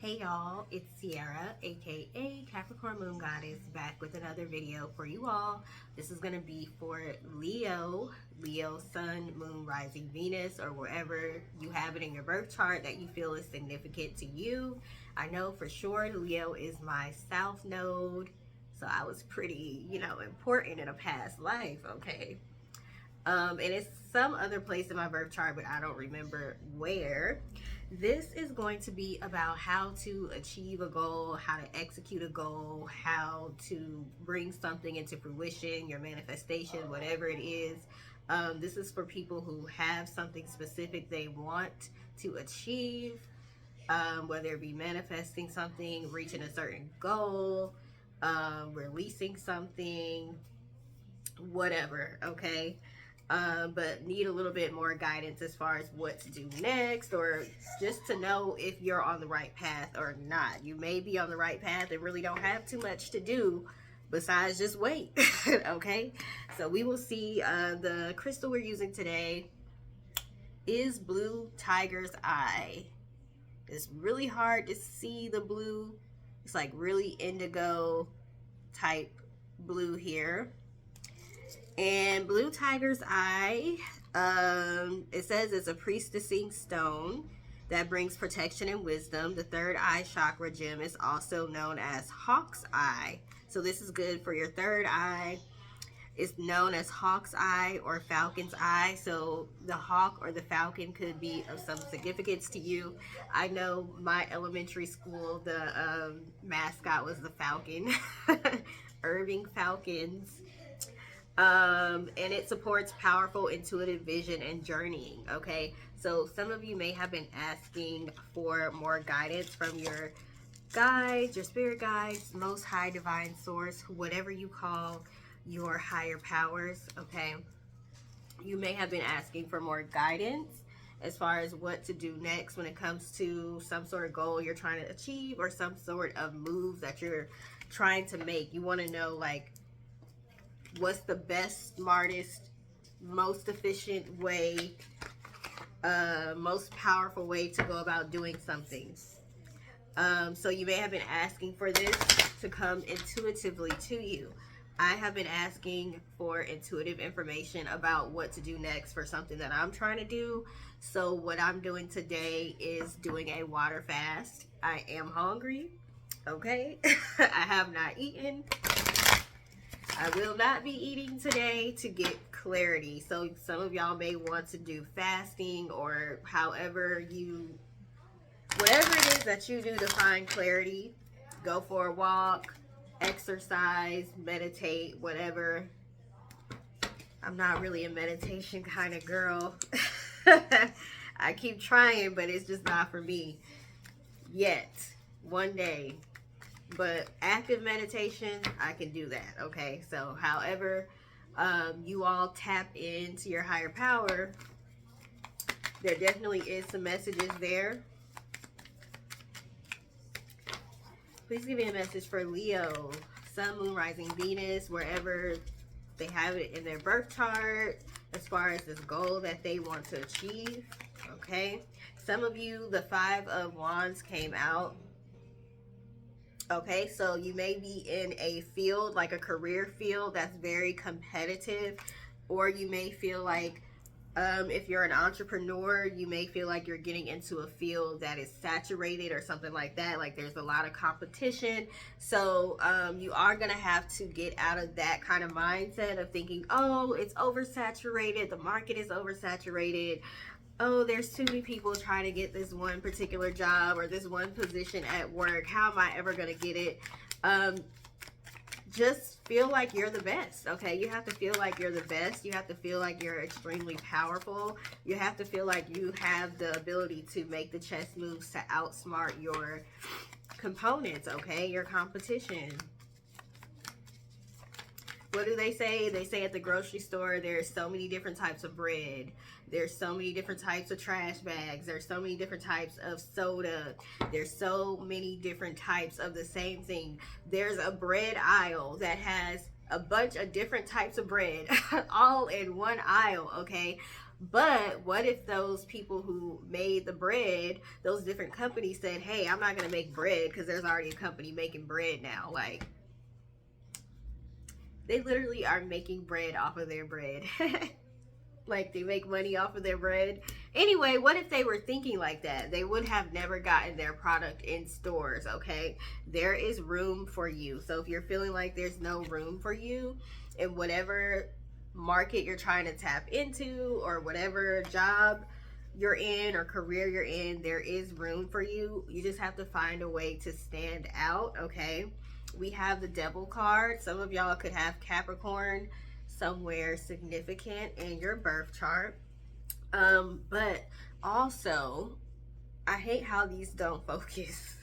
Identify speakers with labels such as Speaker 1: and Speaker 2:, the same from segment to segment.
Speaker 1: Hey y'all, it's Sierra, aka Capricorn Moon Goddess, back with another video for you all. This is going to be for Leo, Sun, Moon, Rising, Venus, or wherever you have it in your birth chart that you feel is significant to you. I know for sure Leo is my South Node, so I was pretty, important in a past life, okay? And it's some other place in my birth chart, but I don't remember where. This is going to be about how to achieve a goal, how to execute a goal, how to bring something into fruition, your manifestation, whatever it is. This is for people who have something specific they want to achieve, whether it be manifesting something, reaching a certain goal, releasing something, whatever, okay? But need a little bit more guidance as far as what to do next, or just to know if you're on the right path or not. You may be on the right path and really don't have too much to do besides just wait. Okay, so we will see. The crystal we're using today is Blue Tiger's Eye. It's really hard to see the blue. It's like really indigo type blue here. And Blue Tiger's Eye, it says it's a priestessing stone that brings protection and wisdom. The third eye chakra gem is also known as Hawk's Eye. So this is good for your third eye. It's known as Hawk's Eye or Falcon's Eye. So the hawk or the falcon could be of some significance to you. I know my elementary school, the mascot was the falcon, Irving Falcons. And it supports powerful intuitive vision and journeying. Okay, so some of you may have been asking for more guidance from your guides, your spirit guides, most high divine source, whatever you call your higher powers. Okay, you may have been asking for more guidance as far as what to do next when it comes to some sort of goal you're trying to achieve, or some sort of move that you're trying to make. You want to know, like, what's the best, smartest, most efficient way, most powerful way to go about doing something. So you may have been asking for this to come intuitively to you. I have been asking for intuitive information about what to do next for something that I'm trying to do. So what I'm doing today is doing a water fast. I am hungry, okay? I have not eaten. I will not be eating today to get clarity. So some of y'all may want to do fasting, or whatever it is that you do to find clarity. Go for a walk, exercise, meditate, whatever. I'm not really a meditation kind of girl. I keep trying, but it's just not for me yet. One day. But active meditation, I can do that. Okay, so however you all tap into your higher power, there definitely is some messages there. Please give me a message for Leo, Sun, Moon, Rising, Venus, wherever they have it in their birth chart, as far as this goal that they want to achieve. Okay, some of you, the Five of Wands came out. Okay, so you may be in a field, like a career field, that's very competitive, or you may feel like, if you're an entrepreneur, you may feel like you're getting into a field that is saturated or something like that, like there's a lot of competition. So you are going to have to get out of that kind of mindset of thinking, oh, it's oversaturated, the market is oversaturated, oh, there's too many people trying to get this one particular job or this one position at work. How am I ever going to get it? Just feel like you're the best, okay? You have to feel like you're the best. You have to feel like you're extremely powerful. You have to feel like you have the ability to make the chess moves to outsmart your components, okay? Your competition. What do they say? They say at the grocery store, there's so many different types of bread. There's so many different types of trash bags. There's so many different types of soda. There's so many different types of the same thing. There's a bread aisle that has a bunch of different types of bread all in one aisle, okay? But what if those people who made the bread, those different companies said, hey, I'm not going to make bread because there's already a company making bread now. Like, they literally are making bread off of their bread. Like, they make money off of their bread. Anyway, what if they were thinking like that? They would have never gotten their product in stores, okay? There is room for you. So if you're feeling like there's no room for you in whatever market you're trying to tap into, or whatever job you're in or career you're in, there is room for you. You just have to find a way to stand out, okay? We have the Devil card. Some of y'all could have Capricorn somewhere significant in your birth chart. But also, I hate how these don't focus.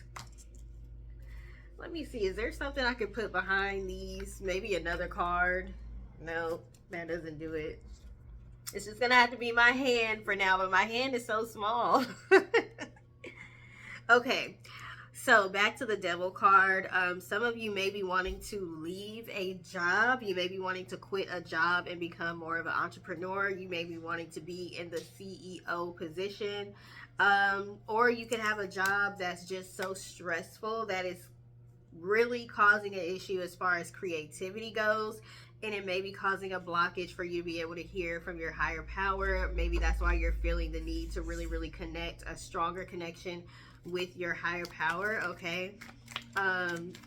Speaker 1: Let me see, is there something I could put behind these? Maybe another card? No, that doesn't do it. It's just gonna have to be my hand for now, but my hand is so small. Okay, so back to the Devil card. Some of you may be wanting to leave a job. You may be wanting to quit a job and become more of an entrepreneur. You may be wanting to be in the CEO position. Or you can have a job that's just so stressful that it's really causing an issue as far as creativity goes, and it may be causing a blockage for you to be able to hear from your higher power. Maybe that's why you're feeling the need to really connect, a stronger connection with your higher power, okay?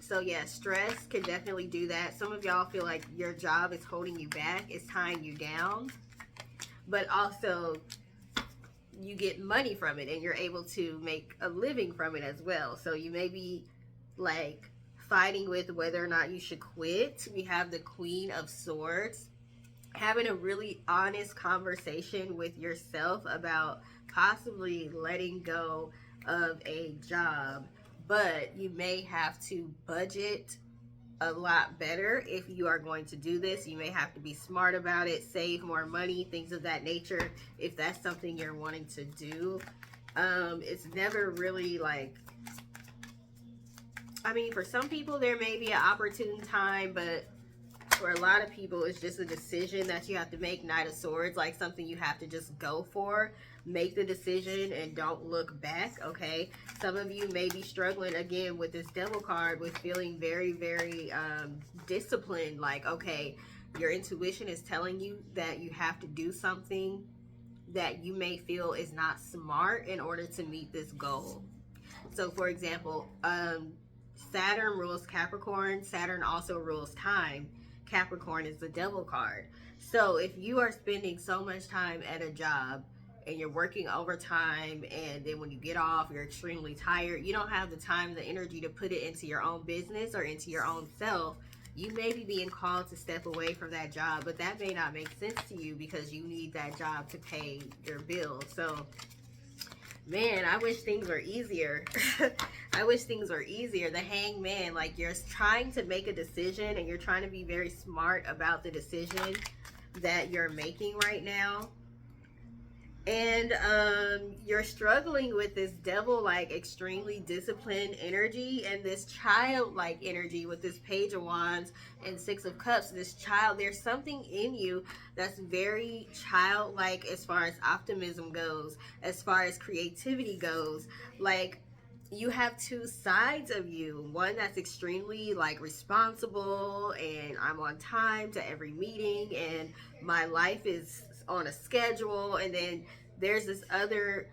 Speaker 1: So yeah, stress can definitely do that. Some of y'all feel like your job is holding you back, it's tying you down, but also you get money from it and you're able to make a living from it as well. So you may be like fighting with whether or not you should quit. We have the Queen of Swords. Having a really honest conversation with yourself about possibly letting go of a job, but you may have to budget a lot better if you are going to do this. You may have to be smart about it, save more money, things of that nature, if that's something you're wanting to do. It's never really like, I mean, for some people there may be an opportune time, but for a lot of people it's just a decision that you have to make. Knight of Swords, like something you have to just go for. Make the decision and don't look back, okay? Some of you may be struggling again with this Devil card with feeling very disciplined. Like, okay, your intuition is telling you that you have to do something that you may feel is not smart in order to meet this goal. So for example, Saturn rules Capricorn. Saturn also rules time. Capricorn is the Devil card. So if you are spending so much time at a job and you're working overtime, and then when you get off you're extremely tired, you don't have the time, the energy to put it into your own business or into your own self, you may be being called to step away from that job, but that may not make sense to you because you need that job to pay your bills. So man, I wish things were easier. I wish things were easier. The Hangman, like you're trying to make a decision and you're trying to be very smart about the decision that you're making right now. And you're struggling with this devil, like extremely disciplined energy and this childlike energy with this Page of Wands and Six of Cups. This child, there's something in you that's very childlike as far as optimism goes, as far as creativity goes. Like, you have two sides of you. One that's extremely like responsible and I'm on time to every meeting and my life is on a schedule, and then there's this other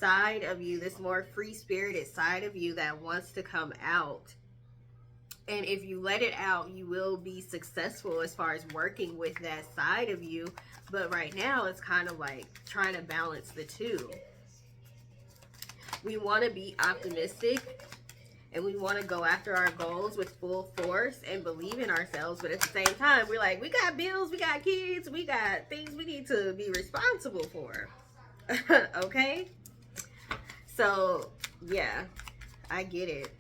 Speaker 1: side of you, this more free-spirited side of you that wants to come out. And if you let it out, you will be successful as far as working with that side of you. But right now it's kind of like trying to balance the two. We want to be optimistic and we want to go after our goals with full force and believe in ourselves. But at the same time, we're like, we got bills, we got kids, we got things we need to be responsible for. Okay? So, yeah, I get it.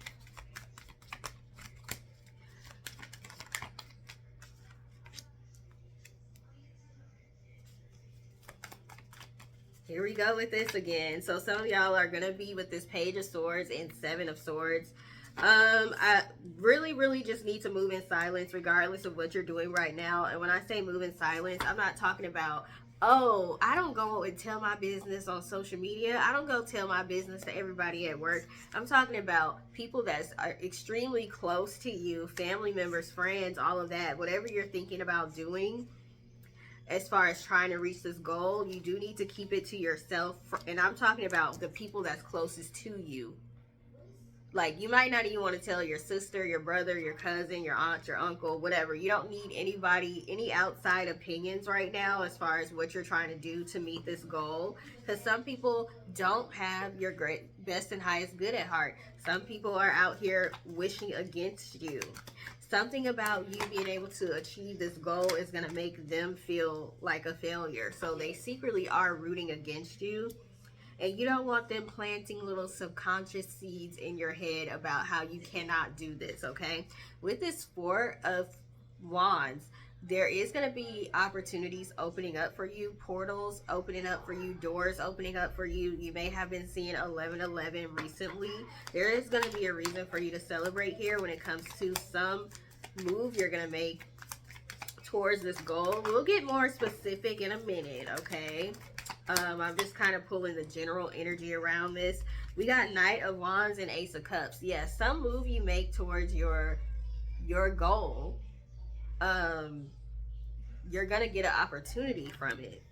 Speaker 1: Here we go with this again. So some of y'all are going to be with this Page of Swords and Seven of Swords. I really just need to move in silence regardless of what you're doing right now. And when I say move in silence, I'm not talking about Oh, I don't go and tell my business on social media. I don't go tell my business to everybody at work. I'm talking about people that are extremely close to you, family members, friends, all of that. Whatever you're thinking about doing as far as trying to reach this goal, you do need to keep it to yourself. And I'm talking about the people that's closest to you. Like, you might not even want to tell your sister, your brother, your cousin, your aunt, your uncle, whatever. You don't need anybody, any outside opinions right now as far as what you're trying to do to meet this goal. Because some people don't have your great, best and highest good at heart. Some people are out here wishing against you. Something about you being able to achieve this goal is going to make them feel like a failure. So they secretly are rooting against you, and you don't want them planting little subconscious seeds in your head about how you cannot do this, okay? With this Four of Wands, there is going to be opportunities opening up for you, portals opening up for you, doors opening up for you. You may have been seeing 1111 recently. There is going to be a reason for you to celebrate here when it comes to some move you're going to make towards this goal. We'll get more specific in a minute, okay? I'm just kind of pulling the general energy around this. We got Knight of Wands and Ace of Cups. Yes, some move you make towards your goal, you're gonna get an opportunity from it.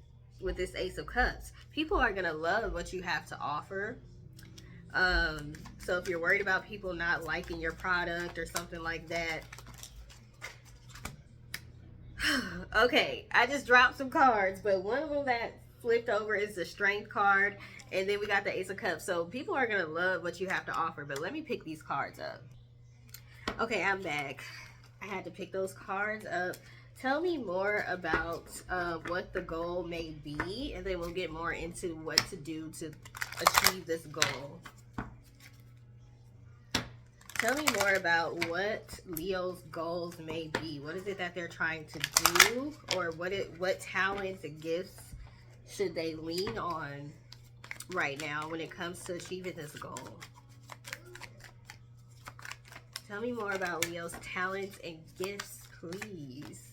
Speaker 1: With this Ace of Cups, people are gonna love what you have to offer. So if you're worried about people not liking your product or something like that, okay, I just dropped some cards, but one of them that flipped over is the Strength card, and then we got the Ace of Cups. So people are gonna love what you have to offer. But let me pick these cards up. Okay, I'm back. I had to pick those cards up. Tell me more about what the goal may be, and then we'll get more into what to do to achieve this goal. Tell me more about what Leo's goals may be. What is it that they're trying to do, or what talents and gifts should they lean on right now when it comes to achieving this goal? Tell me more about Leo's talents and gifts, please.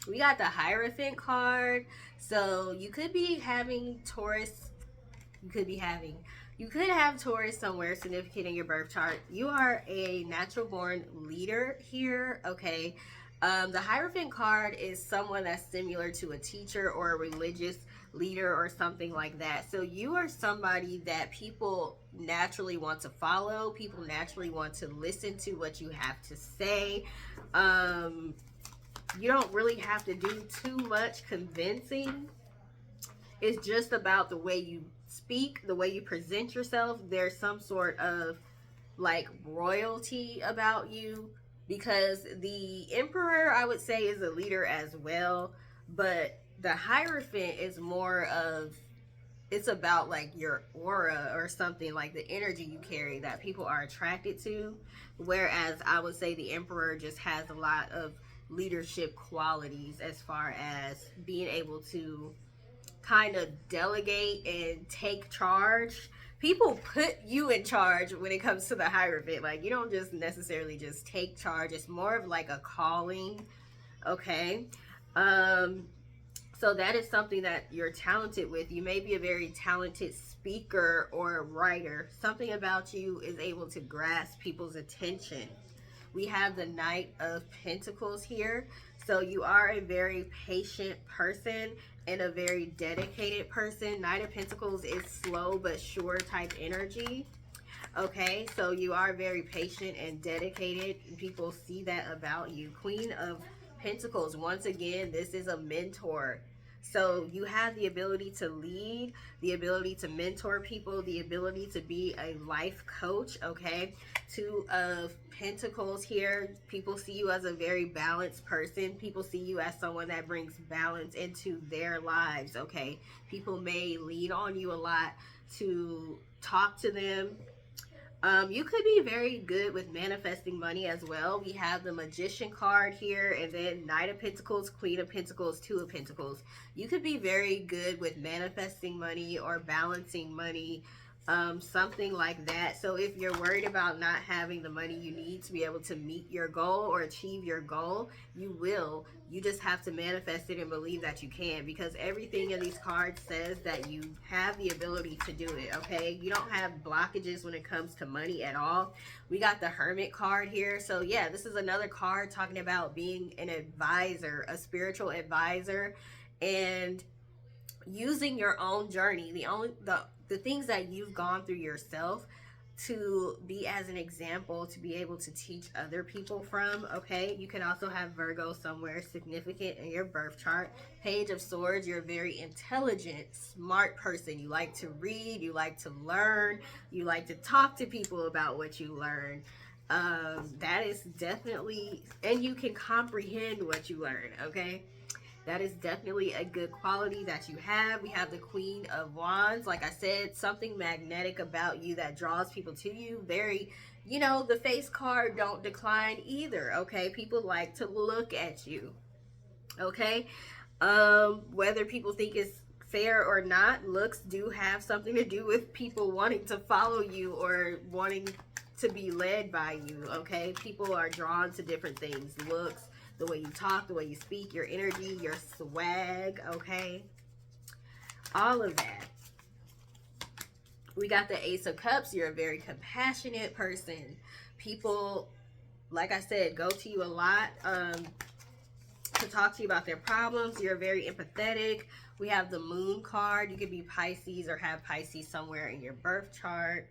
Speaker 1: We got the Hierophant card. So you could be having Taurus. You could have Taurus somewhere significant in your birth chart. You are a natural born leader here, okay? The Hierophant card is someone that's similar to a teacher or a religious leader or something like that. So you are somebody that people naturally want to follow. People naturally want to listen to what you have to say. You don't really have to do too much convincing. It's just about the way you speak, the way you present yourself. There's some sort of like royalty about you, because the Emperor, I would say, is a leader as well, but the Hierophant is more of, it's about like your aura or something, like the energy you carry that people are attracted to, whereas I would say the Emperor just has a lot of leadership qualities as far as being able to kind of delegate and take charge. People put you in charge when it comes to the Hierophant. Like, you don't just necessarily just take charge. It's more of like a calling, okay? So that is something that you're talented with. You may be a very talented speaker or writer. Something about you is able to grasp people's attention. We have the Knight of Pentacles here. So you are a very patient person and a very dedicated person. Knight of Pentacles is slow but sure type energy. Okay, so you are very patient and dedicated. People see that about you. Queen of Pentacles, once again, this is a mentor. So you have the ability to lead, the ability to mentor people, the ability to be a life coach, okay? Two of Pentacles here. People see you as a very balanced person. People see you as someone that brings balance into their lives, okay? People may lean on you a lot to talk to them. You could be very good with manifesting money as well. We have the Magician card here, and then Knight of Pentacles, Queen of Pentacles, Two of Pentacles. You could be very good with manifesting money or balancing money something like that. So if you're worried about not having the money you need to be able to meet your goal or achieve your goal, you will. You just have to manifest it and believe that you can, because everything in these cards says that you have the ability to do it, okay? You don't have blockages when it comes to money at all. We got the Hermit card here. So yeah, this is another card talking about being an advisor, a spiritual advisor, and using your own journey, the things that you've gone through yourself, to be as an example, to be able to teach other people from, okay? You can also have Virgo somewhere significant in your birth chart. Page of Swords, you're a very intelligent, smart person. You like to read, you like to learn, you like to talk to people about what you learn. That is definitely, and you can comprehend what you learn, okay? That is definitely a good quality that you have. We have the Queen of Wands. Like I said, something magnetic about you that draws people to you. Very, you know, the face card don't decline either, okay? People like to look at you, okay? Whether people think it's fair or not, looks do have something to do with people wanting to follow you or wanting to be led by you, okay? People are drawn to different things. Looks, the way you talk, the way you speak, your energy, your swag, okay? All of that. We got the Ace of Cups. You're a very compassionate person. People, like I said, go to you a lot to talk to you about their problems. You're very empathetic. We have the Moon card. You could be Pisces or have Pisces somewhere in your birth chart.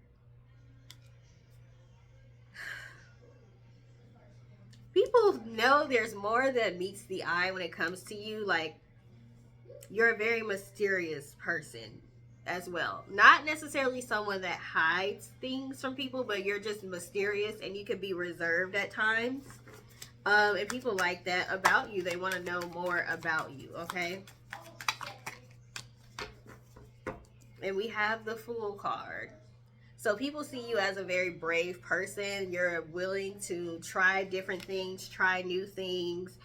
Speaker 1: People know there's more that meets the eye when it comes to you. Like, you're a very mysterious person as well. Not necessarily someone that hides things from people, but you're just mysterious, and you can be reserved at times. And people like that about you. They want to know more about you, okay? And we have the Fool card. So people see you as a very brave person. You're willing to try different things, try new things,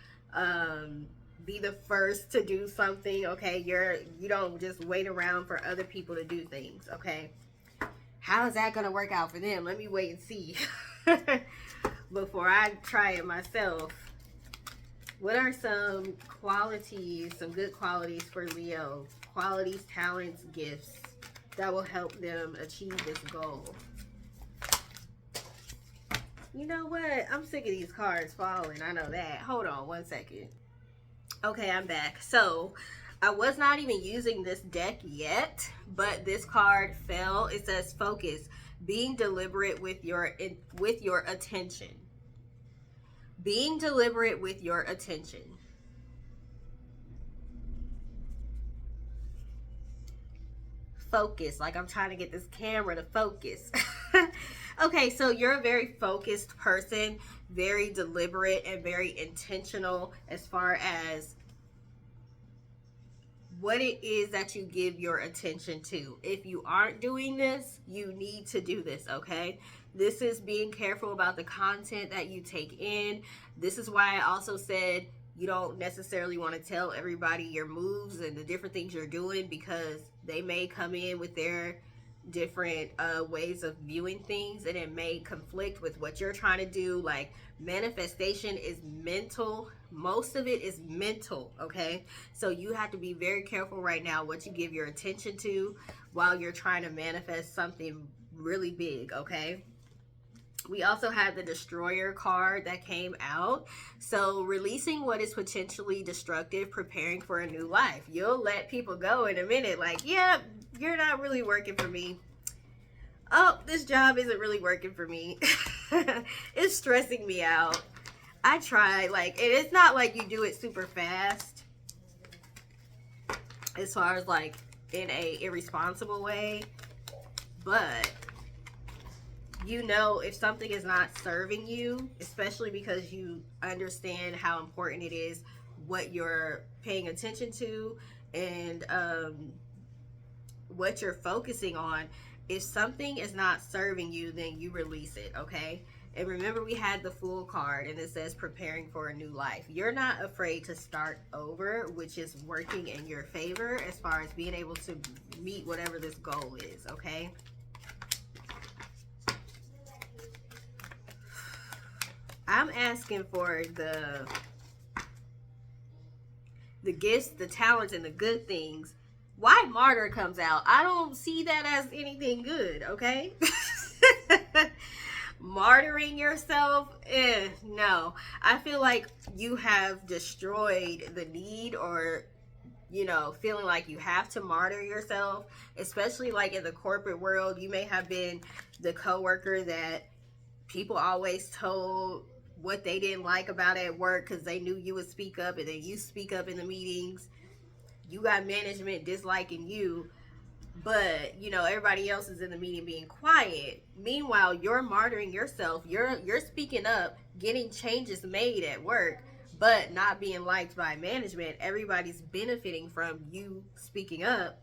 Speaker 1: be the first to do something, okay? You don't just wait around for other people to do things, okay? How is that going to work out for them? Let me wait and see before I try it myself. What are some qualities, some good qualities for Leo? Qualities, talents, gifts that will help them achieve this goal. You know what? I'm sick of these cards falling. I know that. Hold on one second. Okay, I'm back. So I was not even using this deck yet, but this card fell. It says focus, being deliberate with your attention. Being deliberate with your attention. Focus, like I'm trying to get this camera to focus. Okay, so you're a very focused person, very deliberate and very intentional as far as what it is that you give your attention to. If you aren't doing this, you need to do this, okay? This is being careful about the content that you take in. This is why I also said you don't necessarily want to tell everybody your moves and the different things you're doing, because they may come in with their different ways of viewing things, and it may conflict with what you're trying to do. Like, manifestation is mental. Most of it is mental, okay? So you have to be very careful right now what you give your attention to while you're trying to manifest something really big, okay? We also have the Destroyer card that came out. So releasing what is potentially destructive, preparing for a new life. You'll let people go in a minute. Like, yeah, you're not really working for me. Oh, this job isn't really working for me. It's stressing me out. I try, like, and it's not like you do it super fast as far as like in a irresponsible way, but you know if something is not serving you, especially because you understand how important it is what you're paying attention to and what you're focusing on. If something is not serving you, then you release it, okay? And remember, we had the Fool card, and it says preparing for a new life. You're not afraid to start over, which is working in your favor as far as being able to meet whatever this goal is, okay? I'm asking for the gifts, the talents, and the good things. Why martyr comes out? I don't see that as anything good, okay? Martyring yourself, no. I feel like you have destroyed the need, or feeling like you have to martyr yourself, especially like in the corporate world. You may have been the coworker that people always told what they didn't like about at work because they knew you would speak up, and then you speak up in the meetings. You got management disliking you, but everybody else is in the meeting being quiet. Meanwhile, you're martyring yourself. You're speaking up, getting changes made at work, but not being liked by management. Everybody's benefiting from you speaking up,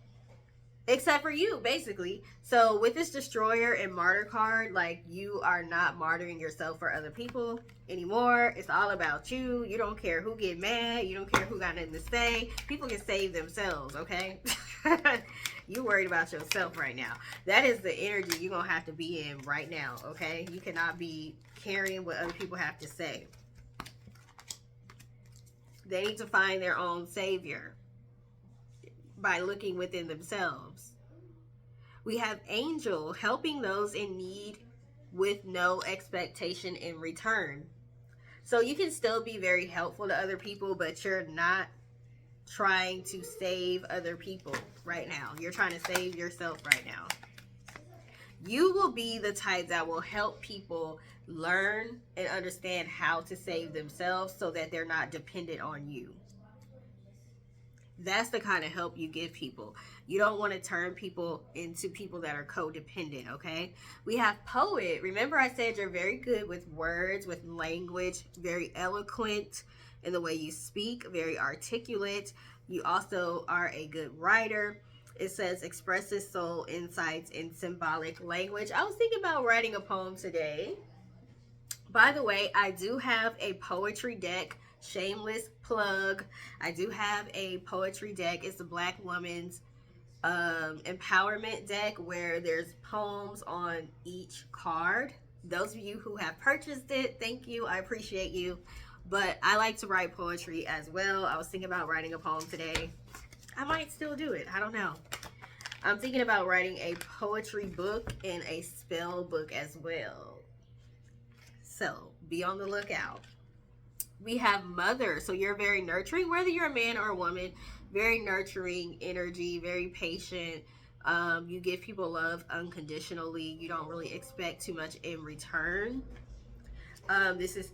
Speaker 1: except for you, basically. So with this destroyer and martyr card, like, you are not martyring yourself for other people anymore. It's all about you. You don't care who get mad. You don't care who got nothing to say. People can save themselves, okay? You worried about yourself right now. That is the energy you're gonna have to be in right now, okay? You cannot be carrying what other people have to say. They need to find their own savior by looking within themselves. We have angel, helping those in need with no expectation in return. So you can still be very helpful to other people, but you're not trying to save other people right now. You're trying to save yourself right now. You will be the type that will help people learn and understand how to save themselves so that they're not dependent on you. That's the kind of help you give people. You don't want to turn people into people that are codependent, okay? We have poet. Remember I said you're very good with words, with language, very eloquent in the way you speak, very articulate. You also are a good writer. It says expresses soul insights in symbolic language. I was thinking about writing a poem today. By the way, I do have a poetry deck. Shameless plug. I do have a poetry deck. It's a Black woman's empowerment deck where there's poems on each card. Those of you who have purchased it, thank you. I appreciate you. But I like to write poetry as well. I was thinking about writing a poem today. I might still do it. I don't know. I'm thinking about writing a poetry book and a spell book as well. So be on the lookout. We have mother. So you're very nurturing, whether you're a man or a woman. Very nurturing energy, very patient. You give people love unconditionally. You don't really expect too much in return. This is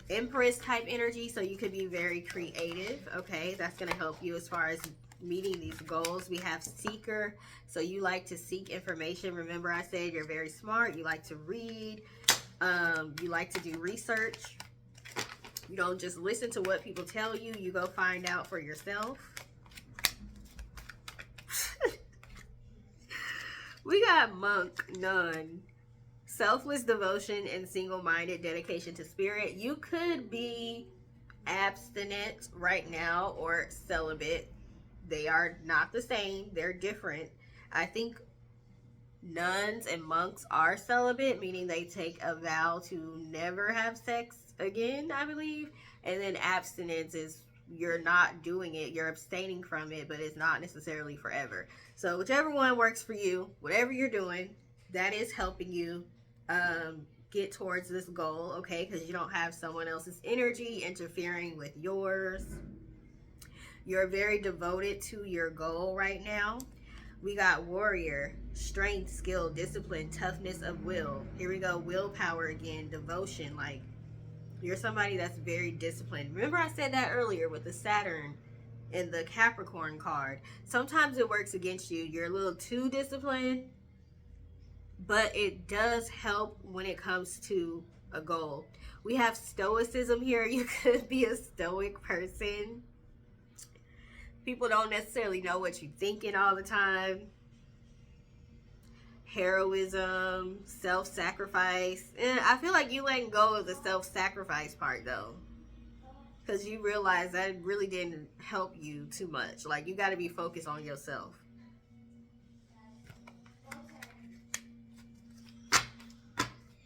Speaker 1: Empress type energy, so you could be very creative, okay? That's going to help you as far as meeting these goals. We have Seeker, so you like to seek information. Remember I said you're very smart. You like to read. You like to do research. You don't just listen to what people tell you. You go find out for yourself. We got monk, nun, selfless devotion and single-minded dedication to spirit. You could be abstinent right now or celibate. They are not the same. They're different. I think nuns and monks are celibate, meaning they take a vow to never have sex again, I believe. And then abstinence is you're not doing it, you're abstaining from it, but it's not necessarily forever. So whichever one works for you, whatever you're doing, that is helping you get towards this goal, okay? Because you don't have someone else's energy interfering with yours. You're very devoted to your goal right now. We got warrior, strength, skill, discipline, toughness of will. Here we go, willpower again, devotion. Like, you're somebody that's very disciplined. Remember I said that earlier with the Saturn and the Capricorn card. Sometimes it works against you. You're a little too disciplined, but it does help when it comes to a goal. We have stoicism here. You could be a stoic person. People don't necessarily know what you're thinking all the time. Heroism, self-sacrifice. And I feel like you letting go of the self-sacrifice part though, because you realize that really didn't help you too much. Like, you got to be focused on yourself.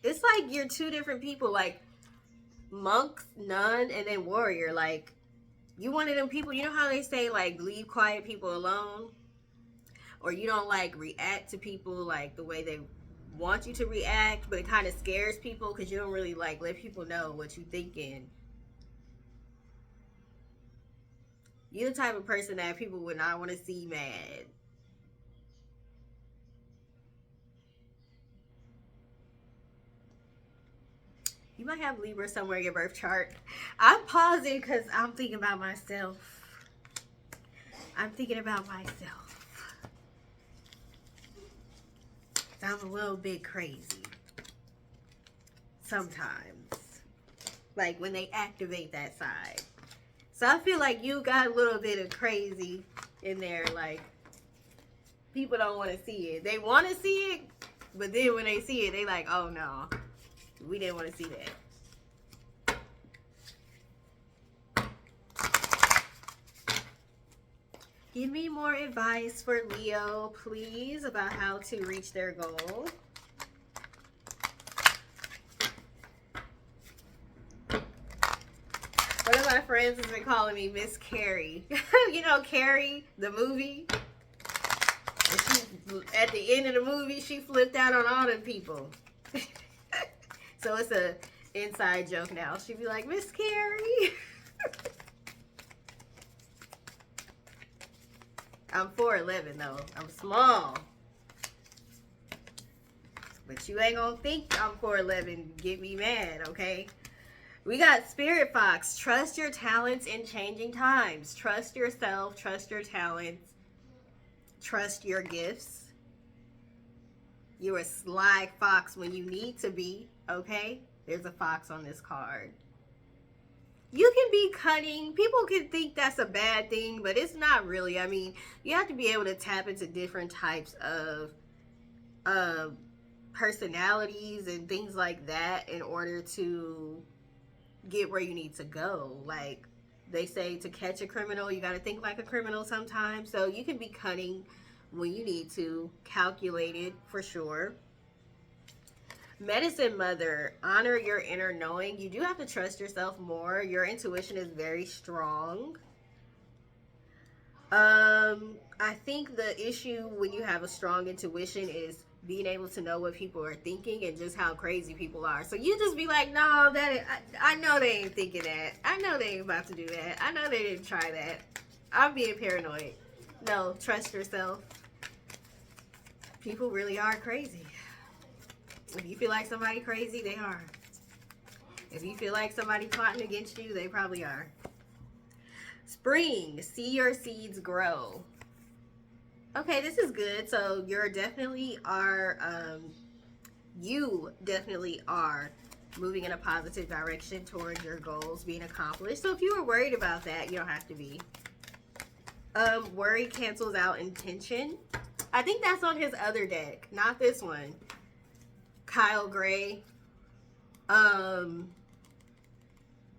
Speaker 1: It's like you're two different people. Like, monks, nun, and then warrior. Like, you one of them people, you know how they say, like, leave quiet people alone? Or you don't, like, react to people, like, the way they want you to react, but it kind of scares people because you don't really, like, let people know what you thinking. You're the type of person that people would not want to see mad. You might have Libra somewhere in your birth chart. I'm pausing because I'm thinking about myself. I'm thinking about myself. I'm a little bit crazy. Sometimes. Like when they activate that side. So I feel like you got a little bit of crazy in there. Like, people don't want to see it. They want to see it, but then when they see it, they like, oh no. We didn't want to see that. Give me more advice for Leo, please, about how to reach their goal. One of my friends has been calling me Miss Carrie. You know Carrie, the movie? And she, at the end of the movie, she flipped out on all them people. So it's a inside joke now. She'd be like, Miss Carrie. I'm 4'11" though. I'm small. But you ain't gonna think I'm 4'11", get me mad, okay? We got Spirit Fox. Trust your talents in changing times. Trust yourself. Trust your talents. Trust your gifts. You're a sly fox when you need to be, okay? There's a fox on this card. You can be cunning. People can think that's a bad thing, but it's not really. I mean, you have to be able to tap into different types of personalities and things like that in order to get where you need to go. Like they say, to catch a criminal, you got to think like a criminal sometimes. So you can be cunning when you need to, calculated for sure. Medicine Mother, honor your inner knowing. You do have to trust yourself more. Your intuition is very strong. I think the issue when you have a strong intuition is being able to know what people are thinking and just how crazy people are. So you just be like, no, I know they ain't thinking that. I know they ain't about to do that. I know they didn't try that. I'm being paranoid. No, trust yourself. People really are crazy. If you feel like somebody crazy, they are. If you feel like somebody plotting against you, they probably are. Spring, see your seeds grow. Okay, this is good. So you definitely are moving in a positive direction towards your goals being accomplished. So if you were worried about that, you don't have to be. Worry cancels out intention. I think that's on his other deck, not this one. Kyle Gray. In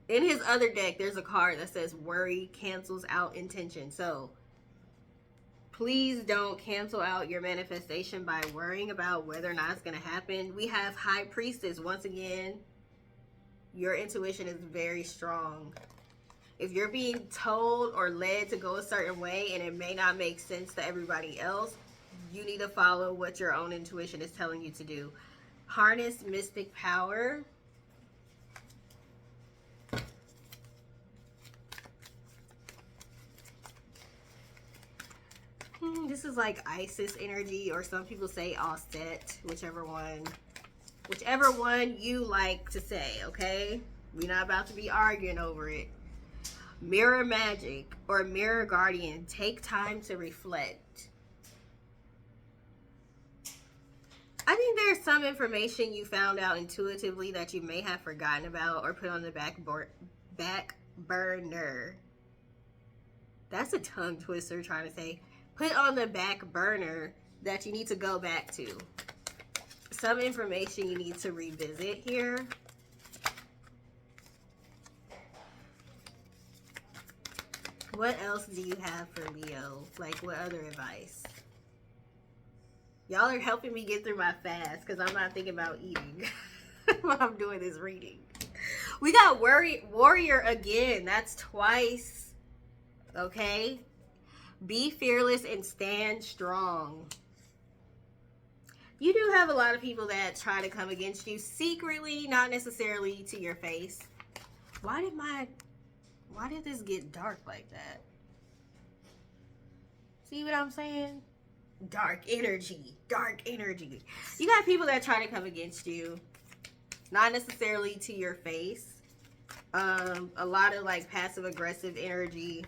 Speaker 1: his other deck, there's a card that says worry cancels out intention. So please don't cancel out your manifestation by worrying about whether or not it's going to happen. We have High Priestess. Once again, your intuition is very strong. If you're being told or led to go a certain way and it may not make sense to everybody else, you need to follow what your own intuition is telling you to do. Harness mystic power. This is like Isis energy, or some people say Auset, whichever one you like to say, okay? We're not about to be arguing over it. Mirror magic or mirror guardian, take time to reflect. I think there's some information you found out intuitively that you may have forgotten about or put on the back burner. That's a tongue twister trying to say. Put on the back burner that you need to go back to. Some information you need to revisit here. What else do you have for Leo? Like, what other advice? Y'all are helping me get through my fast because I'm not thinking about eating while I'm doing this reading. We got warrior again. That's twice. Okay? Be fearless and stand strong. You do have a lot of people that try to come against you secretly, not necessarily to your face. Why did this get dark like that? See what I'm saying? Dark energy. Dark energy. You got people that try to come against you, not necessarily to your face. A lot of like passive aggressive energy.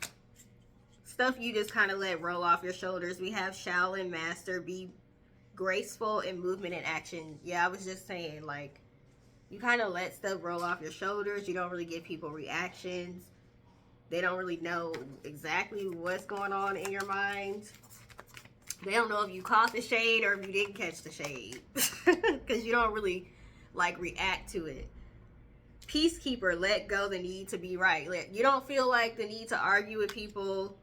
Speaker 1: Stuff you just kind of let roll off your shoulders. We have Shaolin Master. Be graceful in movement and action. Yeah, I was just saying, like, you kind of let stuff roll off your shoulders. You don't really give people reactions. They don't really know exactly what's going on in your mind. They don't know if you caught the shade or if you didn't catch the shade. Because you don't really, like, react to it. Peacekeeper, let go the need to be right. You don't feel like the need to argue with people.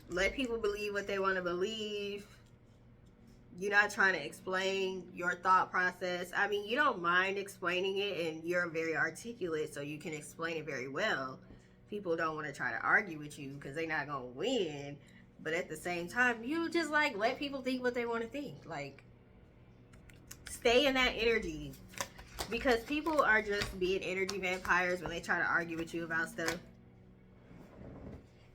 Speaker 1: Let people believe what they want to believe. You're not trying to explain your thought process. I mean, you don't mind explaining it, and you're very articulate, so you can explain it very well. People don't want to try to argue with you because they're not going to win. But at the same time, you just, like, let people think what they want to think. Like, stay in that energy. Because people are just being energy vampires when they try to argue with you about stuff.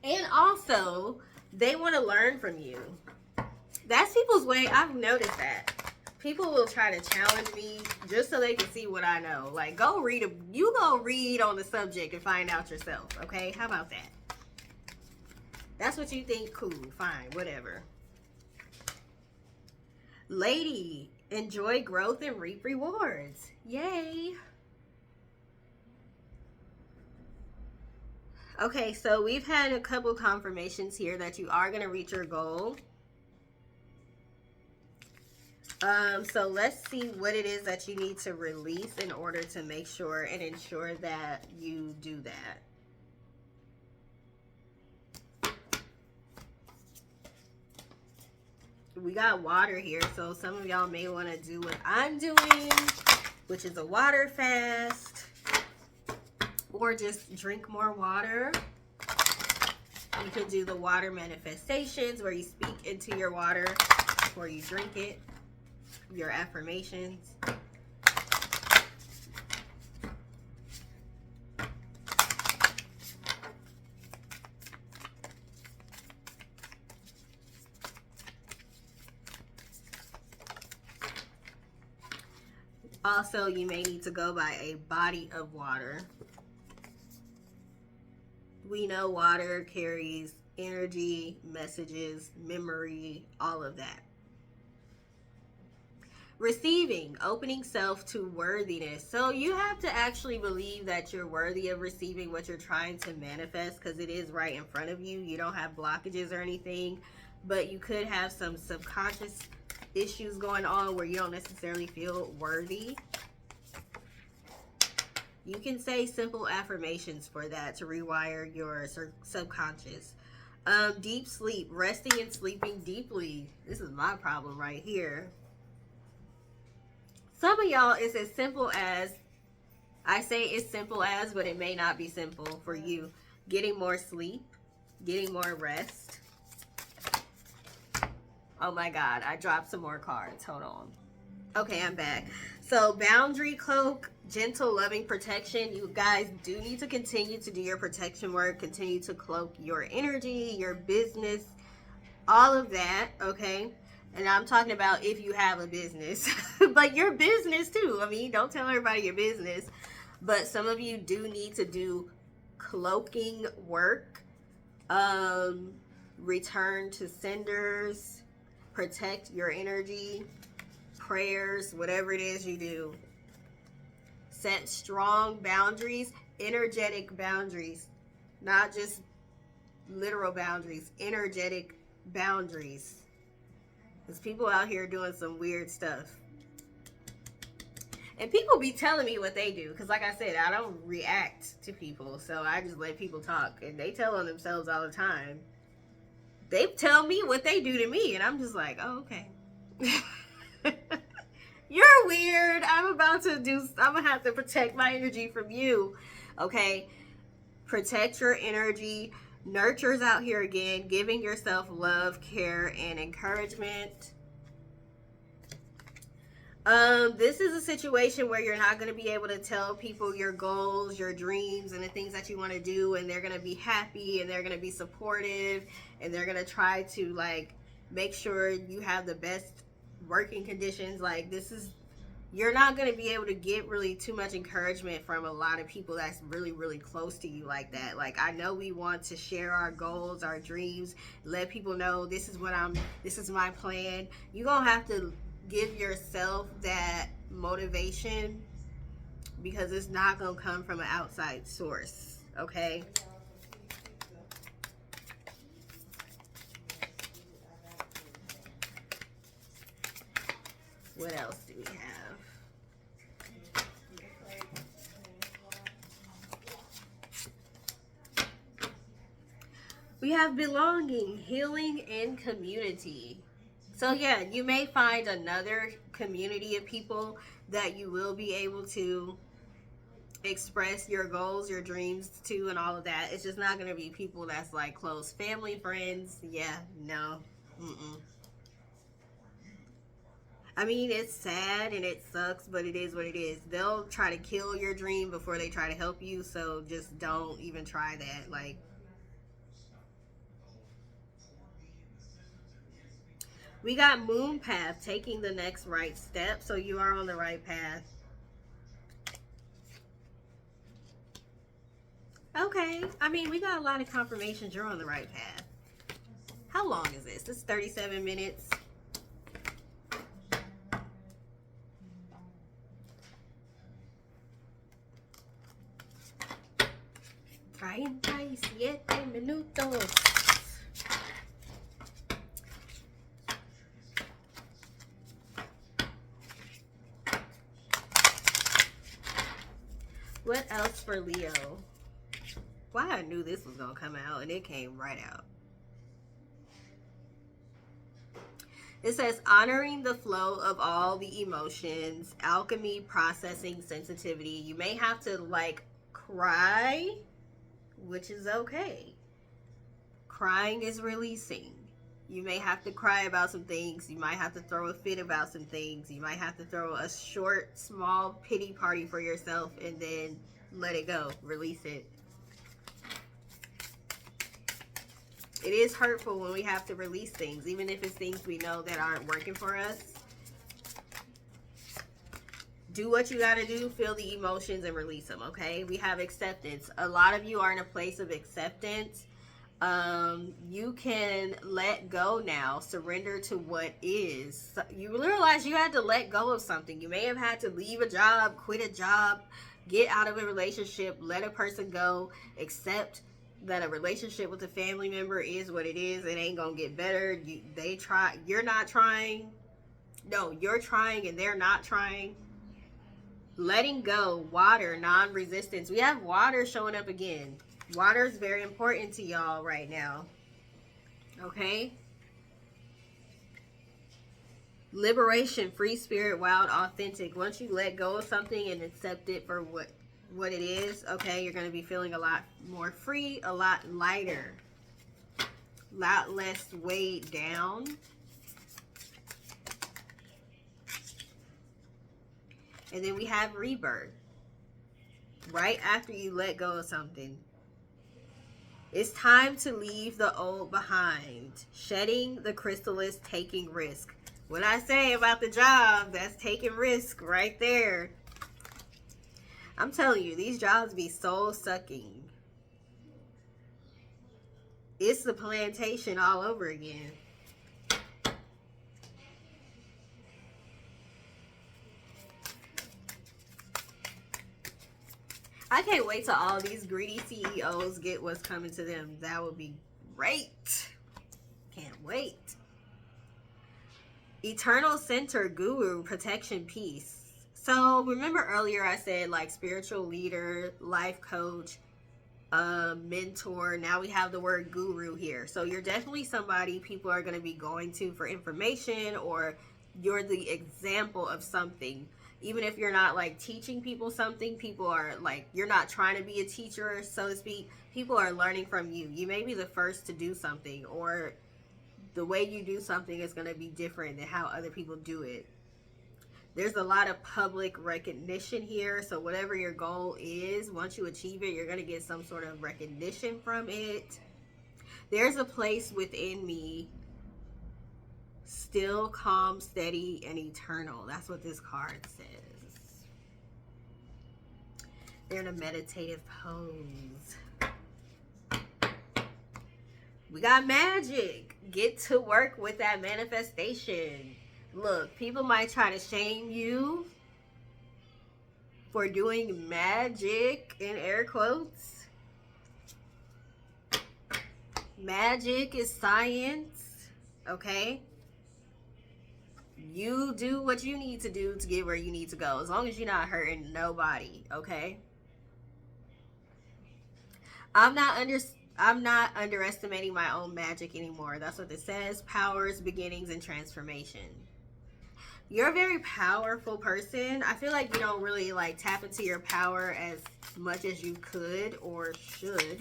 Speaker 1: And also, they want to learn from you. That's people's way. I've noticed that. People will try to challenge me just so they can see what I know. Like, go read on the subject and find out yourself, okay? How about that? That's what you think, cool, fine, whatever. Lady, enjoy growth and reap rewards. Yay. Okay, so we've had a couple confirmations here that you are going to reach your goal. So let's see what it is that you need to release in order to make sure and ensure that you do that. We got water here, so some of y'all may want to do what I'm doing, which is a water fast, or just drink more water. You can do the water manifestations where you speak into your water before you drink it. Your affirmations. Also, you may need to go by a body of water. We know water carries energy, messages, memory, all of that. Receiving, opening self to worthiness. So you have to actually believe that you're worthy of receiving what you're trying to manifest, because it is right in front of you. You don't have blockages or anything, but you could have some subconscious issues going on where you don't necessarily feel worthy. You can say simple affirmations for that to rewire your subconscious. Deep sleep, resting and sleeping deeply. This is my problem right here. Some of y'all, it's as simple as, I say it's simple as, but it may not be simple for you. Getting more sleep, getting more rest. Oh my God, I dropped some more cards. Hold on. Okay, I'm back. So boundary cloak, gentle, loving protection. You guys do need to continue to do your protection work, continue to cloak your energy, your business, all of that, okay? And I'm talking about if you have a business, but your business too. I mean, don't tell everybody your business, but some of you do need to do cloaking work, return to senders, protect your energy, prayers, whatever it is you do. Set strong boundaries, energetic boundaries, not just literal boundaries, energetic boundaries. There's people out here doing some weird stuff. And people be telling me what they do. Because like I said, I don't react to people. So I just let people talk. And they tell on themselves all the time. They tell me what they do to me. And I'm just like, oh, okay. You're weird. I'm I'm gonna have to protect my energy from you. Okay? Protect your energy. Nurture's out here again, giving yourself love, care, and encouragement. This is a situation where you're not going to be able to tell people your goals, your dreams, and the things that you want to do, and they're going to be happy, and they're going to be supportive, and they're going to try to, like, make sure you have the best working conditions. Like, you're not going to be able to get really too much encouragement from a lot of people that's really, really close to you like that. Like, I know we want to share our goals, our dreams, let people know this is my plan. You're going to have to give yourself that motivation, because it's not going to come from an outside source, okay? What else do we have? We have belonging, healing, and community. So yeah, you may find another community of people that you will be able to express your goals, your dreams to, and all of that. It's just not going to be people that's like close family, friends. Yeah, no. Mm-mm. I mean, it's sad and it sucks, but it is what it is. They'll try to kill your dream before they try to help you, so just don't even try that. Like, we got moon path, taking the next right step, so you are on the right path. Okay, I mean, we got a lot of confirmations you're on the right path. How long is this? This is 37 minutes. Siete minutos. What else for Leo? Why I knew this was going to come out, and it came right out. It says honoring the flow of all the emotions, alchemy, processing, sensitivity. You may have to like cry, which is okay. Crying is releasing. You may have to cry about some things. You might have to throw a fit about some things. You might have to throw a short, small pity party for yourself and then let it go. Release it. It is hurtful when we have to release things, even if it's things we know that aren't working for us. Do what you got to do, feel the emotions and release them, okay? We have acceptance. A lot of you are in a place of acceptance. You can let go now, surrender to what is. You realize you had to let go of something. You may have had to leave a job, quit a job, get out of a relationship, let a person go, accept that a relationship with a family member is what it is. It ain't gonna get better. They try, you're not trying. No, you're trying and they're not trying. Letting go. Water, non-resistance. We have water showing up again. Water is very important to y'all right now. Okay? Liberation, free spirit, wild, authentic. Once you let go of something and accept it for what it is, okay, you're going to be feeling a lot more free, a lot lighter, a lot less weighed down. And then we have rebirth. Right after you let go of something. It's time to leave the old behind. Shedding the chrysalis, taking risk. What I say about the job, that's taking risk right there. I'm telling you, these jobs be soul sucking. It's the plantation all over again. I can't wait till all these greedy CEOs get what's coming to them. That would be great. Can't wait. Eternal center, guru, protection, peace. So remember earlier I said like spiritual leader, life coach, mentor. Now we have the word guru here. So you're definitely somebody people are going to be going to for information, or you're the example of something. Even if you're not like teaching people something, people are like, you're not trying to be a teacher, so to speak. People are learning from you. You may be the first to do something, or the way you do something is going to be different than how other people do it. There's a lot of public recognition here. So whatever your goal is, once you achieve it, you're going to get some sort of recognition from it. There's a place within me, still, calm, steady, and eternal. That's what this card says. They're in a meditative pose. We got magic. Get to work with that manifestation. Look, people might try to shame you for doing magic, in air quotes. Magic is science, okay? You do what you need to do to get where you need to go, as long as you're not hurting nobody, okay? I'm not underestimating my own magic anymore. That's what it says. Powers, beginnings, and transformation. You're a very powerful person. I feel like you don't really like tap into your power as much as you could or should.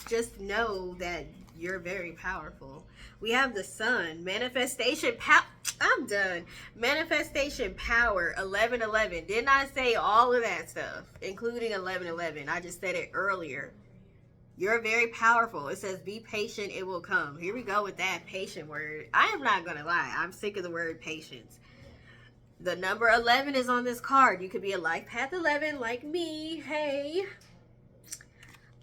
Speaker 1: Just know that you're very powerful. We have the sun. Manifestation power. I'm done. Manifestation power. 1111. Didn't I say all of that stuff, including 1111? I just said it earlier. You're very powerful. It says, be patient, it will come. Here we go with that patient word. I am not going to lie. I'm sick of the word patience. The number 11 is on this card. You could be a life path 11 like me. Hey.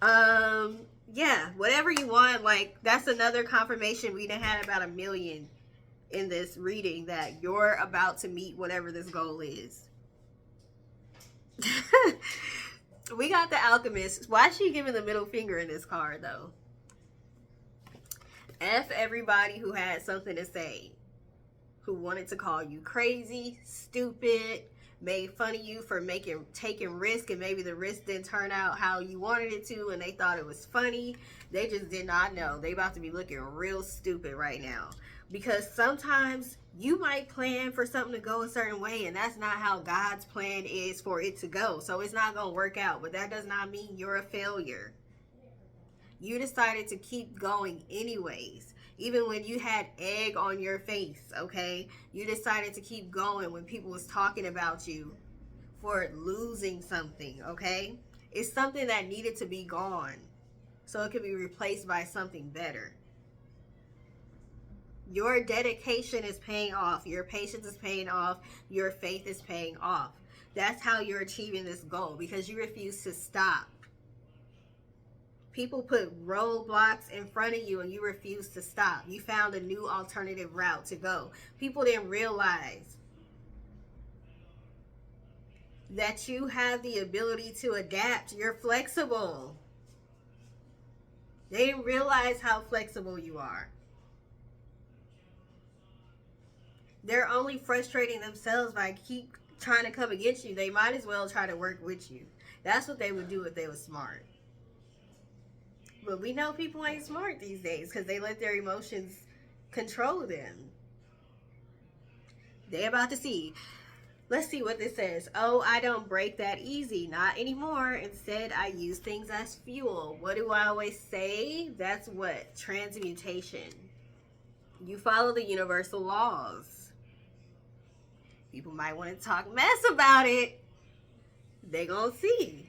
Speaker 1: Yeah, whatever you want. Like, that's another confirmation. We done had about 1 million in this reading that you're about to meet whatever this goal is. We got the Alchemist. Why is she giving the middle finger in this card, though? F everybody who had something to say, who wanted to call you crazy, stupid, made fun of you for taking risk, and maybe the risk didn't turn out how you wanted it to, and they thought it was funny. They just did not know. They about to be looking real stupid right now. Because sometimes you might plan for something to go a certain way, and that's not how God's plan is for it to go. So it's not going to work out, but that does not mean you're a failure. You decided to keep going anyways, even when you had egg on your face, okay? You decided to keep going when people was talking about you for losing something, okay? It's something that needed to be gone so it could be replaced by something better. Your dedication is paying off. Your patience is paying off. Your faith is paying off. That's how you're achieving this goal, because you refuse to stop. People put roadblocks in front of you and you refuse to stop. You found a new alternative route to go. People didn't realize that you have the ability to adapt. You're flexible. They didn't realize how flexible you are. They're only frustrating themselves by keep trying to come against you. They might as well try to work with you. That's what they would do if they were smart. But we know people ain't smart these days because they let their emotions control them. They about to see. Let's see what this says. Oh, I don't break that easy. Not anymore. Instead, I use things as fuel. What do I always say? That's what? Transmutation. You follow the universal laws. People might want to talk mess about it. They gonna see.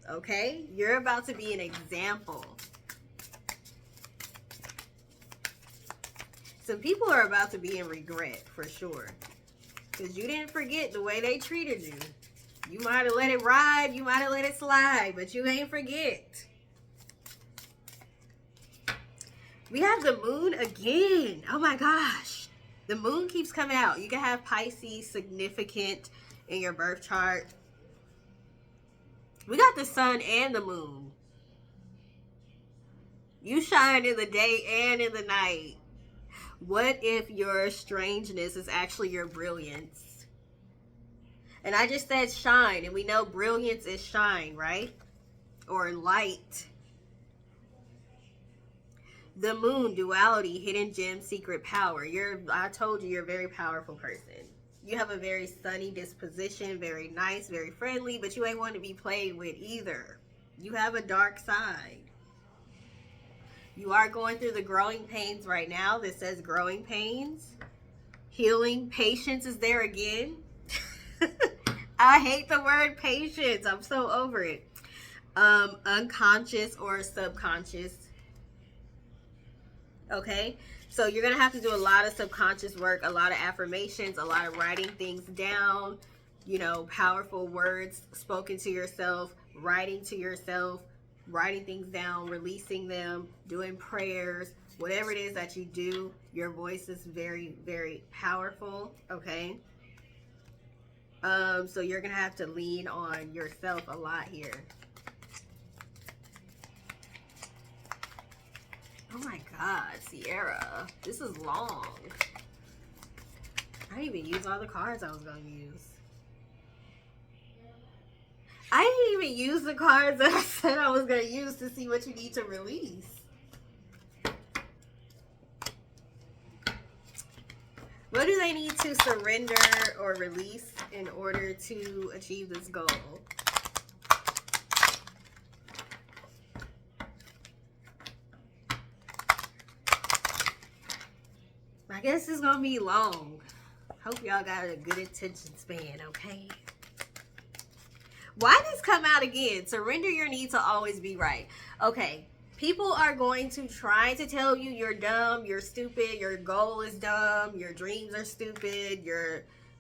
Speaker 1: Okay? You're about to be an example. Some people are about to be in regret for sure. Because you didn't forget the way they treated you. You might have let it ride. You might have let it slide. But you ain't forget. We have the moon again. Oh my gosh. The moon keeps coming out. You can have Pisces significant in your birth chart. We got the sun and the moon. You shine in the day and in the night. What if your strangeness is actually your brilliance? And I just said shine, and we know brilliance is shine, right? Or light. The moon, duality, hidden gem, secret power. I told you, you're a very powerful person. You have a very sunny disposition, very nice, very friendly, but you ain't want to be played with either. You have a dark side. You are going through the growing pains right now. This says growing pains. Healing, patience is there again. I hate the word patience. I'm so over it. Unconscious or subconscious. Okay, so you're gonna have to do a lot of subconscious work, a lot of affirmations, a lot of writing things down, you know, powerful words spoken to yourself, writing to yourself, writing things down, releasing them, doing prayers, whatever it is that you do. Your voice is very, very powerful. Okay, so you're gonna have to lean on yourself a lot here. Oh my God, Sierra, this is long. I didn't even use all the cards I was going to use. I didn't even use the cards that I said I was going to use to see what you need to release. What do they need to surrender or release in order to achieve this goal? I guess it's gonna be long. Hope y'all got a good attention span, okay? Why this come out again? Surrender your need to always be right. Okay, people are going to try to tell you you're dumb, you're stupid, your goal is dumb, your dreams are stupid,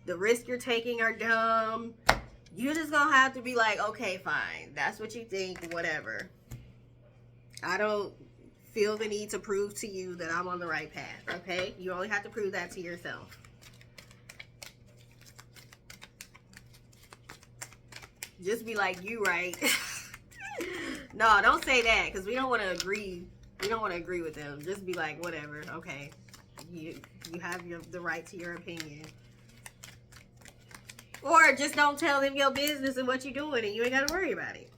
Speaker 1: the risk you're taking are dumb. You're just gonna have to be like, okay, fine. That's what you think, whatever. I don't feel the need to prove to you that I'm on the right path, okay? You only have to prove that to yourself. Just be like, you right. No, don't say that, because we don't want to agree. We don't want to agree with them. Just be like, whatever, okay. You have the right to your opinion. Or just don't tell them your business and what you're doing, and you ain't got to worry about it.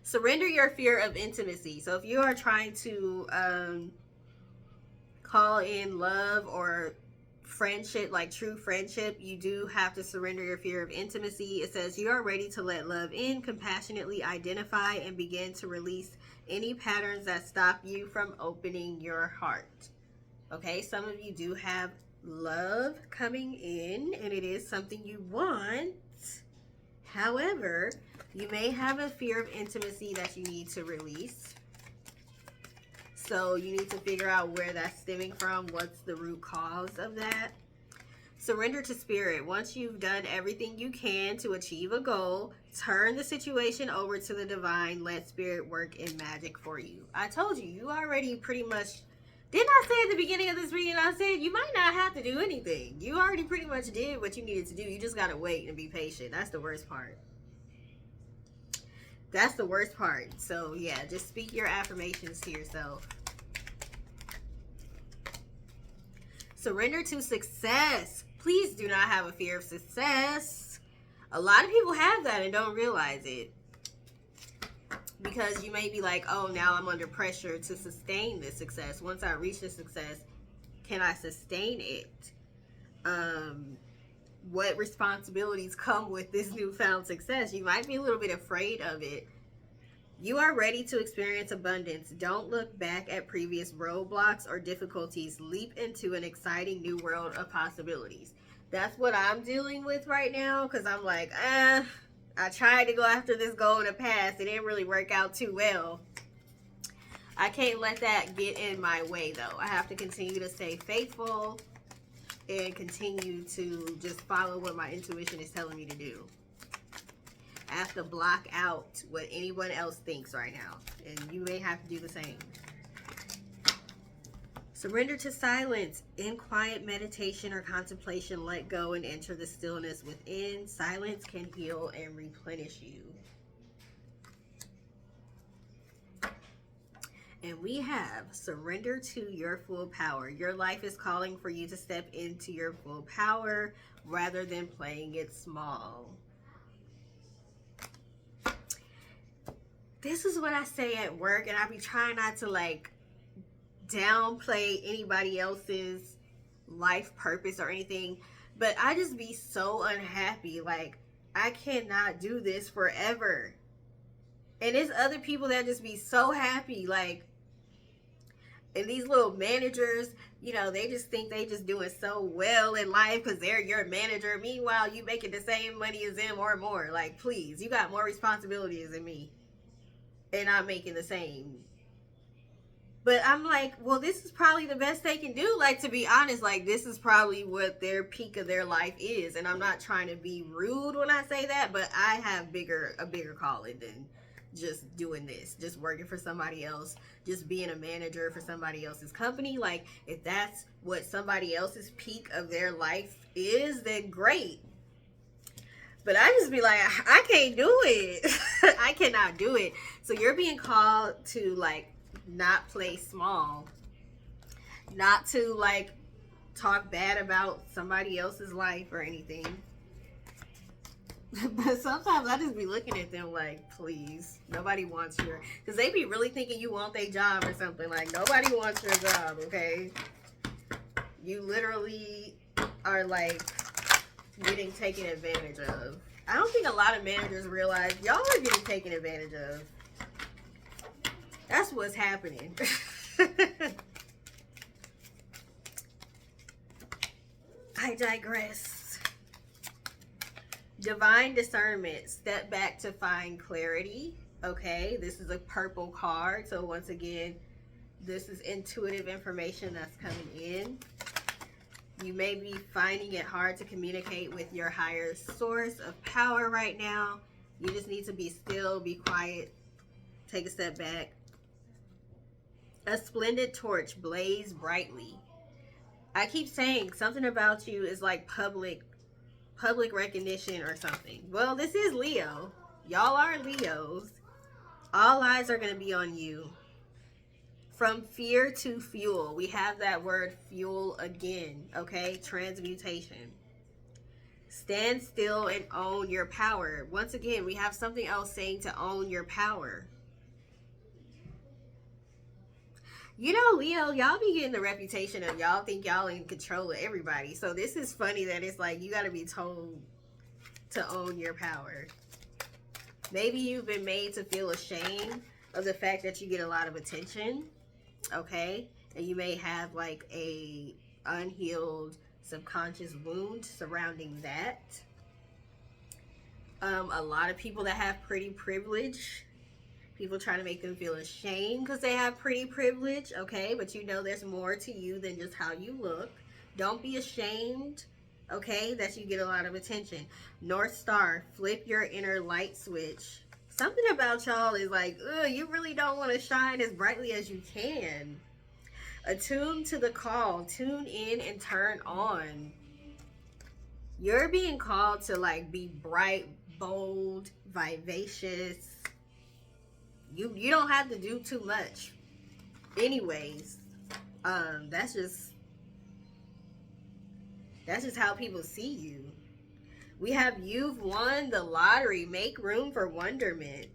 Speaker 1: Surrender your fear of intimacy. So if you are trying to call in love or friendship, like true friendship, you do have to surrender your fear of intimacy. It says you are ready to let love in, compassionately identify and begin to release any patterns that stop you from opening your heart. Okay, some of you do have love coming in and it is something you want. However, you may have a fear of intimacy that you need to release. So you need to figure out where that's stemming from. What's the root cause of that? Surrender to spirit. Once you've done everything you can to achieve a goal, turn the situation over to the divine. Let spirit work in magic for you. I told you, you already pretty much... Didn't I say at the beginning of this reading, I said you might not have to do anything. You already pretty much did what you needed to do. You just got to wait and be patient. That's the worst part. That's the worst part. So yeah, just speak your affirmations to yourself. Surrender to success. Please do not have a fear of success. A lot of people have that and don't realize it. Because you may be like, oh, now I'm under pressure to sustain this success. Once I reach this success, can I sustain it? What responsibilities come with this newfound success? You might be a little bit afraid of it. You are ready to experience abundance. Don't look back at previous roadblocks or difficulties. Leap into an exciting new world of possibilities. That's what I'm dealing with right now, because I'm like, I tried to go after this goal in the past. It didn't really work out too well. I can't let that get in my way, though. I have to continue to stay faithful and continue to just follow what my intuition is telling me to do. I have to block out what anyone else thinks right now. And you may have to do the same. Surrender to silence. In quiet meditation or contemplation, let go and enter the stillness within. Silence can heal and replenish you. And we have surrender to your full power. Your life is calling for you to step into your full power rather than playing it small. This is what I say at work, and I be trying not to like downplay anybody else's life purpose or anything, but I just be so unhappy. Like, I cannot do this forever. And there's other people that just be so happy. Like, and these little managers, you know, they just think they just doing so well in life because they're your manager. Meanwhile, you making the same money as them or more. Like, please, you got more responsibilities than me. And I'm making the same. But I'm like, well, this is probably the best they can do. Like, to be honest, like, this is probably what their peak of their life is. And I'm not trying to be rude when I say that, but I have a bigger calling than just doing this, just working for somebody else, just being a manager for somebody else's company. Like, if that's what somebody else's peak of their life is, then great. But I just be like, I can't do it. I cannot do it. So you're being called to, like, not play small, not to, like, talk bad about somebody else's life or anything. But sometimes I just be looking at them like, please, nobody wants your, because they be really thinking you want their job or something. Like, nobody wants your job, okay? You literally are, like, getting taken advantage of. I don't think a lot of managers realize y'all are getting taken advantage of. That's what's happening. I digress. Divine discernment. Step back to find clarity. Okay, this is a purple card. So once again, this is intuitive information that's coming in. You may be finding it hard to communicate with your higher source of power right now. You just need to be still, be quiet, take a step back. A splendid torch blaze brightly. I keep saying something about you is like public recognition or something. Well, this is Leo. Y'all are Leos. All eyes are going to be on you. From fear to fuel. We have that word fuel again, okay? Transmutation. Stand still and own your power. Once again, we have something else saying to own your power. You know, Leo, y'all be getting the reputation of y'all think y'all in control of everybody. So this is funny that it's like you got to be told to own your power. Maybe you've been made to feel ashamed of the fact that you get a lot of attention. Okay, and you may have like a unhealed subconscious wound surrounding that. A lot of people that have pretty privilege, people trying to make them feel ashamed because they have pretty privilege. Okay, but you know there's more to you than just how you look. Don't be ashamed, okay, that you get a lot of attention. North Star, flip your inner light switch. Something about y'all is like, you really don't want to shine as brightly as you can. Attune to the call. Tune in and turn on. You're being called to like be bright, bold, vivacious. You don't have to do too much. Anyways, that's just how people see you. We have you've won the lottery. Make room for wonderment.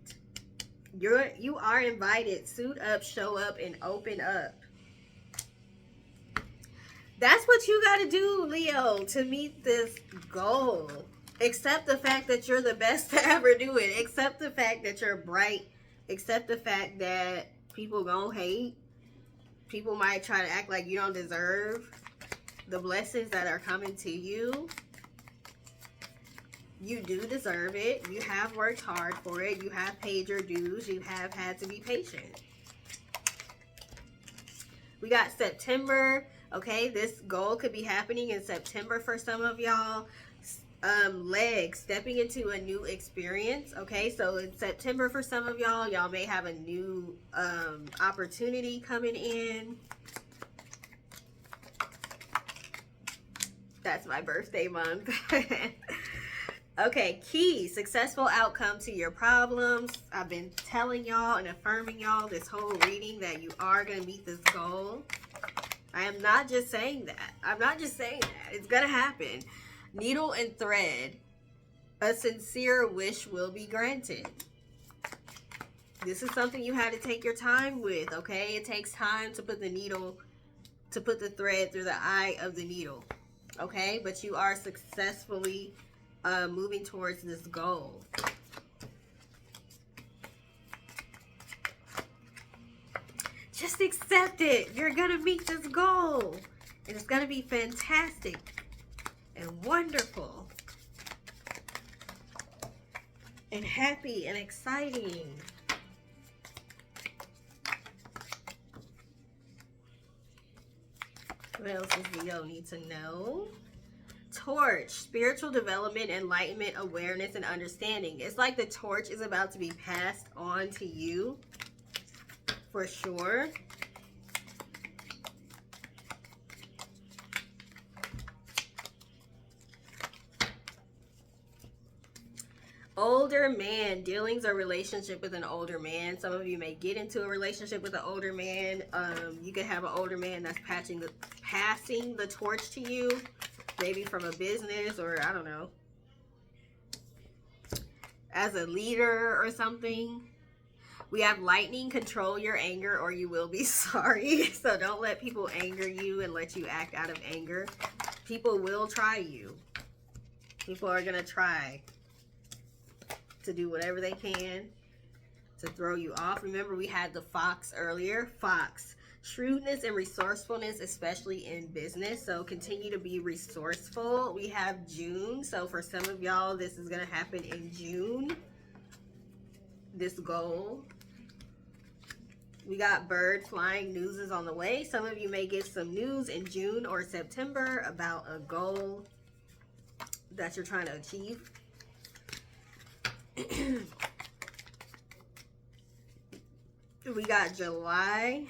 Speaker 1: You are invited. Suit up, show up, and open up. That's what you got to do, Leo, to meet this goal. Accept the fact that you're the best to ever do it. Accept the fact that you're bright. Accept the fact that people gonna hate. People might try to act like you don't deserve the blessings that are coming to you. You do deserve it. You have worked hard for it. You have paid your dues. You have had to be patient. We got September. Okay, this goal could be happening in September for some of y'all. Legs, stepping into a new experience. Okay, so in September for some of y'all, y'all may have a new opportunity coming in. That's my birthday month. Okay, key, successful outcome to your problems. I've been telling y'all and affirming y'all this whole reading that you are going to meet this goal. I am not just saying that. I'm not just saying that. It's going to happen. Needle and thread. A sincere wish will be granted. This is something you had to take your time with, okay? It takes time to put the needle, to put the thread through the eye of the needle, okay? But you are successfully moving towards this goal. Just accept it. You're gonna meet this goal. And it's gonna be fantastic and wonderful and happy and exciting. What else does Leo need to know? Torch, spiritual development, enlightenment, awareness, and understanding. It's like the torch is about to be passed on to you, for sure. Older man, dealings or relationship with an older man. Some of you may get into a relationship with an older man. You could have an older man that's passing the torch to you, maybe from a business, or I don't know, as a leader or something. We have lightning, control your anger or you will be sorry. So don't let people anger you and let you act out of anger. People will try you. People are going to try to do whatever they can to throw you off. Remember, we had the fox earlier. Fox, shrewdness and resourcefulness, especially in business. So continue to be resourceful. We have June. So for some of y'all, this is going to happen in June. This goal. We got bird flying, news is on the way. Some of you may get some news in June or September about a goal that you're trying to achieve. We got July.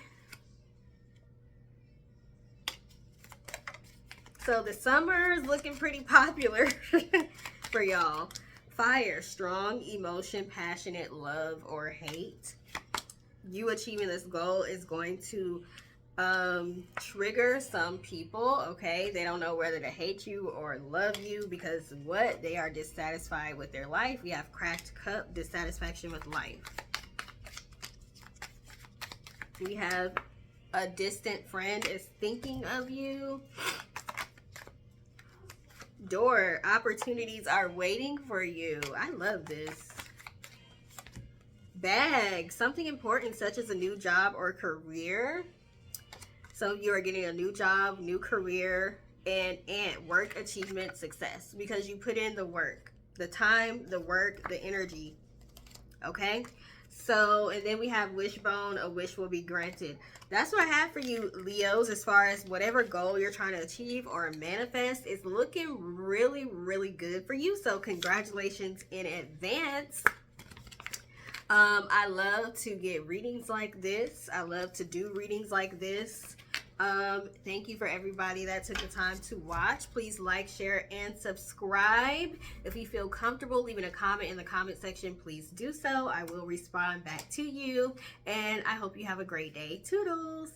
Speaker 1: So the summer is looking pretty popular for y'all. Fire, strong emotion, passionate love or hate. You achieving this goal is going to trigger some people, okay? They don't know whether to hate you or love you because what? They are dissatisfied with their life. We have cracked cup, dissatisfaction with life. We have a distant friend is thinking of you. Door, opportunities are waiting for you. I love this. Bag, something important such as a new job or career. So you are getting a new job, new career, and work, achievement, success, because you put in the work, the time, the work, the energy. Okay? So, and then we have wishbone, a wish will be granted. That's what I have for you, Leos, as far as whatever goal you're trying to achieve or manifest. It's looking really, really good for you. So congratulations in advance. I love to get readings like this. I love to do readings like this. Thank you for everybody that took the time to watch. Please like, share, and subscribe. If you feel comfortable leaving a comment in the comment section, please do so. I will respond back to you. And I hope you have a great day. Toodles!